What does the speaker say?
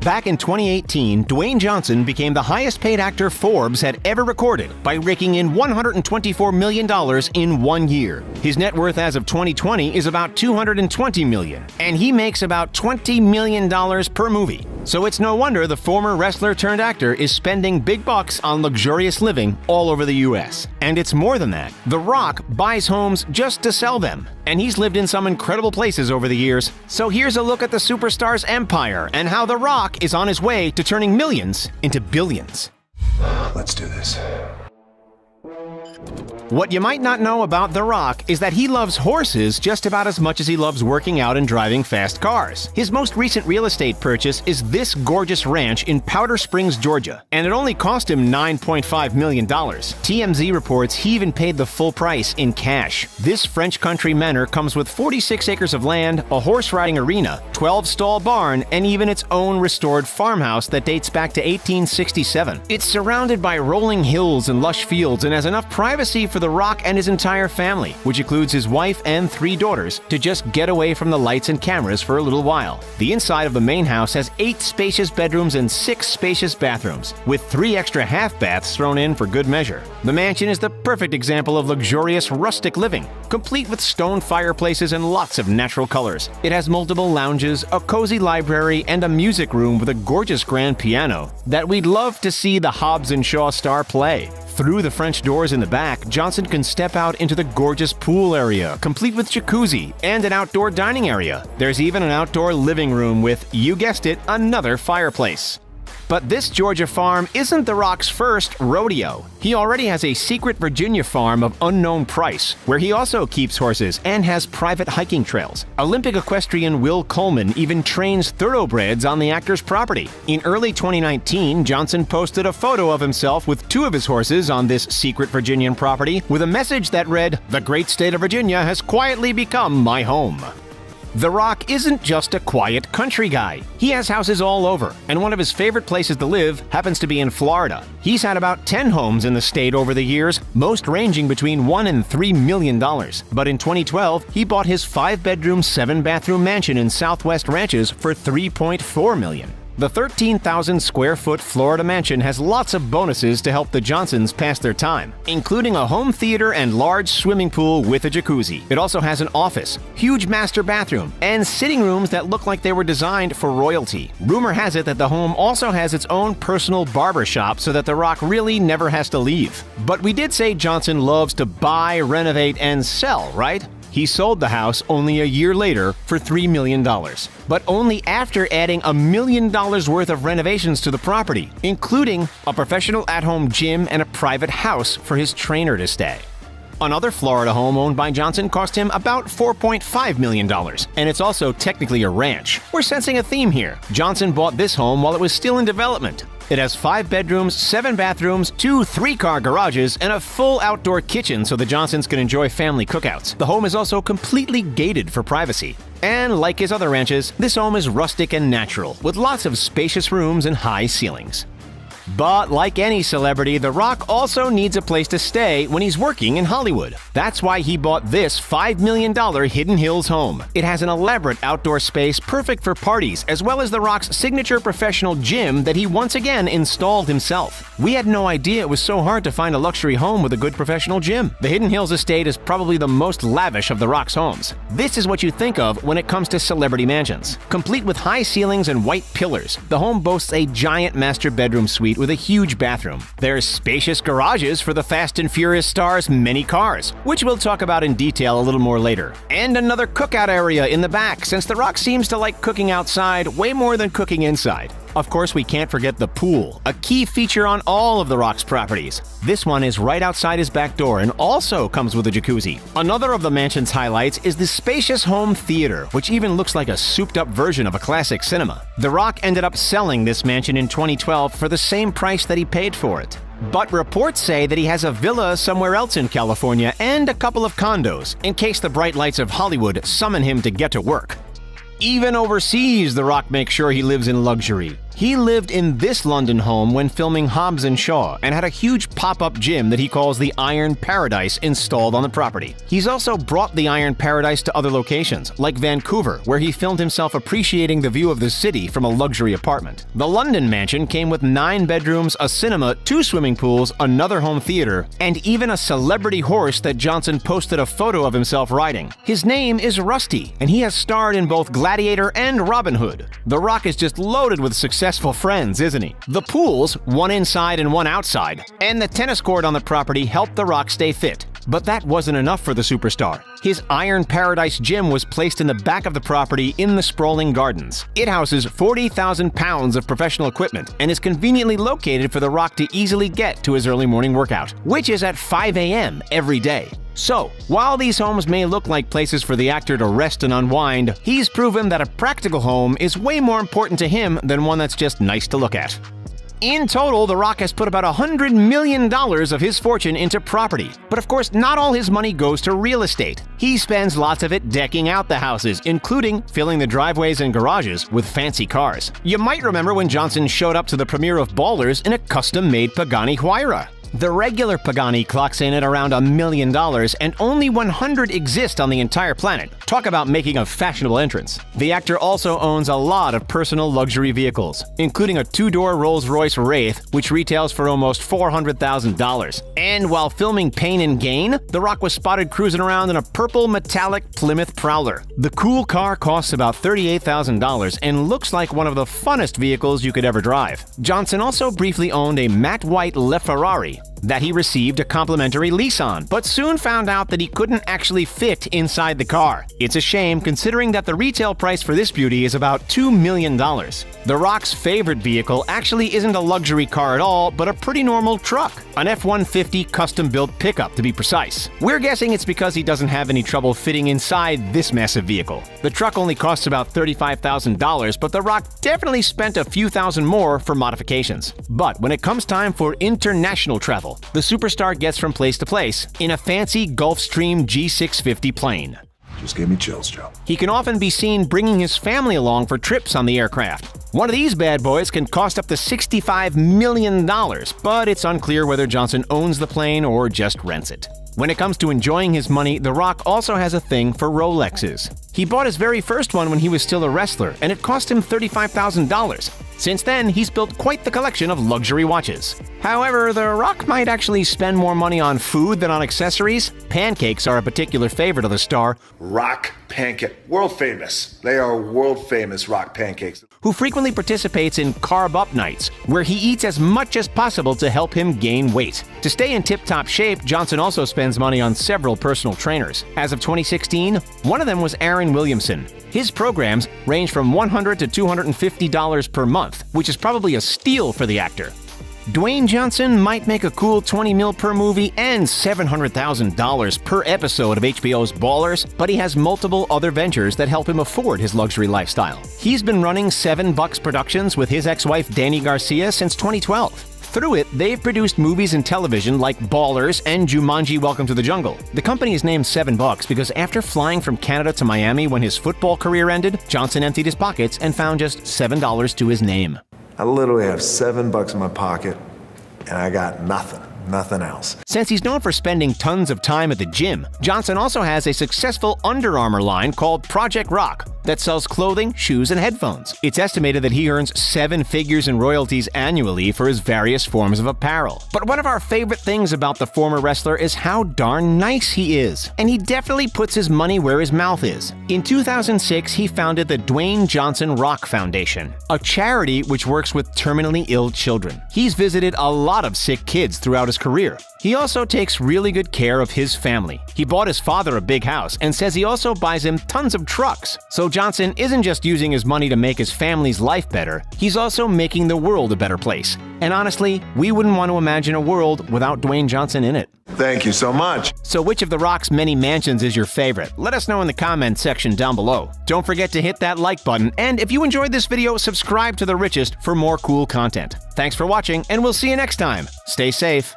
Back in 2018, Dwayne Johnson became the highest-paid actor Forbes had ever recorded by raking in $124 million in 1 year. His net worth as of 2020 is about $220 million, and he makes about $20 million per movie. So it's no wonder the former wrestler-turned-actor is spending big bucks on luxurious living all over the U.S. And it's more than that. The Rock buys homes just to sell them, and he's lived in some incredible places over the years. So here's a look at the superstar's empire and how The Rock is on his way to turning millions into billions. Let's do this. What you might not know about The Rock is that he loves horses just about as much as he loves working out and driving fast cars. His most recent real estate purchase is this gorgeous ranch in Powder Springs, Georgia, and it only cost him $9.5 million. TMZ reports he even paid the full price in cash. This French country manor comes with 46 acres of land, a horse riding arena, 12-stall barn, and even its own restored farmhouse that dates back to 1867. It's surrounded by rolling hills and lush fields and has enough privacy for The Rock and his entire family, which includes his wife and 3 daughters, to just get away from the lights and cameras for a little while. The inside of the main house has 8 spacious bedrooms and 6 spacious bathrooms, with 3 extra half baths thrown in for good measure. The mansion is the perfect example of luxurious rustic living, complete with stone fireplaces and lots of natural colors. It has multiple lounges, a cozy library, and a music room with a gorgeous grand piano that we'd love to see the Hobbs and Shaw star play. Through the French doors in the back, Johnson can step out into the gorgeous pool area, complete with jacuzzi and an outdoor dining area. There's even an outdoor living room with, you guessed it, another fireplace. But this Georgia farm isn't The Rock's first rodeo. He already has a secret Virginia farm of unknown price, where he also keeps horses and has private hiking trails. Olympic equestrian Will Coleman even trains thoroughbreds on the actor's property. In early 2019, Johnson posted a photo of himself with 2 of his horses on this secret Virginian property with a message that read, "The great state of Virginia has quietly become my home." The Rock isn't just a quiet country guy. He has houses all over, and one of his favorite places to live happens to be in Florida. He's had about 10 homes in the state over the years, most ranging between $1 and $3 million. But in 2012, he bought his 5-bedroom, 7-bathroom mansion in Southwest Ranches for $3.4 million. The 13,000-square-foot Florida mansion has lots of bonuses to help the Johnsons pass their time, including a home theater and large swimming pool with a jacuzzi. It also has an office, huge master bathroom, and sitting rooms that look like they were designed for royalty. Rumor has it that the home also has its own personal barber shop so that The Rock really never has to leave. But we did say Johnson loves to buy, renovate, and sell, right? He sold the house only a year later for $3 million, but only after adding $1 million worth of renovations to the property, including a professional at-home gym and a private house for his trainer to stay. Another Florida home owned by Johnson cost him about $4.5 million, and it's also technically a ranch. We're sensing a theme here. Johnson bought this home while it was still in development. It has 5 bedrooms, 7 bathrooms, 2 3-car garages, and a full outdoor kitchen so the Johnsons can enjoy family cookouts. The home is also completely gated for privacy. And like his other ranches, this home is rustic and natural, with lots of spacious rooms and high ceilings. But like any celebrity, The Rock also needs a place to stay when he's working in Hollywood. That's why he bought this $5 million Hidden Hills home. It has an elaborate outdoor space perfect for parties, as well as The Rock's signature professional gym that he once again installed himself. We had no idea it was so hard to find a luxury home with a good professional gym. The Hidden Hills estate is probably the most lavish of The Rock's homes. This is what you think of when it comes to celebrity mansions. Complete with high ceilings and white pillars, the home boasts a giant master bedroom suite with a huge bathroom. There's spacious garages for the Fast and Furious star's many cars, which we'll talk about in detail a little more later. And another cookout area in the back, since The Rock seems to like cooking outside way more than cooking inside. Of course, we can't forget the pool, a key feature on all of The Rock's properties. This one is right outside his back door and also comes with a jacuzzi. Another of the mansion's highlights is the spacious home theater, which even looks like a souped-up version of a classic cinema. The Rock ended up selling this mansion in 2012 for the same price that he paid for it. But reports say that he has a villa somewhere else in California and a couple of condos, in case the bright lights of Hollywood summon him to get to work. Even overseas, The Rock makes sure he lives in luxury. He lived in this London home when filming Hobbs & Shaw and had a huge pop-up gym that he calls the Iron Paradise installed on the property. He's also brought the Iron Paradise to other locations, like Vancouver, where he filmed himself appreciating the view of the city from a luxury apartment. The London mansion came with 9 bedrooms, a cinema, 2 swimming pools, another home theater, and even a celebrity horse that Johnson posted a photo of himself riding. His name is Rusty, and he has starred in both Gladiator and Robin Hood. The Rock is just loaded with successful friends, isn't he? The pools, one inside and one outside, and the tennis court on the property helped The Rock stay fit. But that wasn't enough for the superstar. His Iron Paradise gym was placed in the back of the property in the sprawling gardens. It houses 40,000 pounds of professional equipment and is conveniently located for The Rock to easily get to his early morning workout, which is at 5 a.m. every day. So, while these homes may look like places for the actor to rest and unwind, he's proven that a practical home is way more important to him than one that's just nice to look at. In total, The Rock has put about $100 million of his fortune into property. But of course, not all his money goes to real estate. He spends lots of it decking out the houses, including filling the driveways and garages with fancy cars. You might remember when Johnson showed up to the premiere of Ballers in a custom-made Pagani Huayra. The regular Pagani clocks in at around $1 million, and only 100 exist on the entire planet. Talk about making a fashionable entrance. The actor also owns a lot of personal luxury vehicles, including a 2-door Rolls-Royce Wraith, which retails for almost $400,000. And while filming Pain and Gain, The Rock was spotted cruising around in a purple metallic Plymouth Prowler. The cool car costs about $38,000 and looks like one of the funnest vehicles you could ever drive. Johnson also briefly owned a matte white LeFerrari that he received a complimentary lease on, but soon found out that he couldn't actually fit inside the car. It's a shame considering that the retail price for this beauty is about $2 million. The Rock's favorite vehicle actually isn't a luxury car at all, but a pretty normal truck. An F-150 custom-built pickup, to be precise. We're guessing it's because he doesn't have any trouble fitting inside this massive vehicle. The truck only costs about $35,000, but The Rock definitely spent a few thousand more for modifications. But when it comes time for international travel, the superstar gets from place to place in a fancy Gulfstream G650 plane. Just gave me chills, Joe. He can often be seen bringing his family along for trips on the aircraft. One of these bad boys can cost up to $65 million, but it's unclear whether Johnson owns the plane or just rents it. When it comes to enjoying his money, The Rock also has a thing for Rolexes. He bought his very first one when he was still a wrestler, and it cost him $35,000. Since then, he's built quite the collection of luxury watches. However, The Rock might actually spend more money on food than on accessories. Pancakes are a particular favorite of the star, Rock pancake. World famous. They are world famous Rock pancakes. Who frequently participates in Carb Up Nights, where he eats as much as possible to help him gain weight. To stay in tip-top shape, Johnson also spends money on several personal trainers. As of 2016, one of them was Aaron Williamson. His programs range from $100 to $250 per month, which is probably a steal for the actor. Dwayne Johnson might make a cool $20 million per movie and $700,000 per episode of HBO's Ballers, but he has multiple other ventures that help him afford his luxury lifestyle. He's been running $7 Productions with his ex-wife Dani Garcia since 2012. Through it, they've produced movies and television like Ballers and Jumanji: Welcome to the Jungle. The company is named $7 because after flying from Canada to Miami when his football career ended, Johnson emptied his pockets and found just $7 to his name. I literally have $7 in my pocket, and I got nothing else. Since he's known for spending tons of time at the gym, Johnson also has a successful Under Armour line called Project Rock that sells clothing, shoes, and headphones. It's estimated that he earns 7 figures in royalties annually for his various forms of apparel. But one of our favorite things about the former wrestler is how darn nice he is. And he definitely puts his money where his mouth is. In 2006, he founded the Dwayne Johnson Rock Foundation, a charity which works with terminally ill children. He's visited a lot of sick kids throughout his career. He also takes really good care of his family. He bought his father a big house and says he also buys him tons of trucks. So Johnson isn't just using his money to make his family's life better, he's also making the world a better place. And honestly, we wouldn't want to imagine a world without Dwayne Johnson in it. Thank you so much. So which of The Rock's many mansions is your favorite? Let us know in the comments section down below. Don't forget to hit that like button, and if you enjoyed this video, subscribe to The Richest for more cool content. Thanks for watching, and we'll see you next time. Stay safe.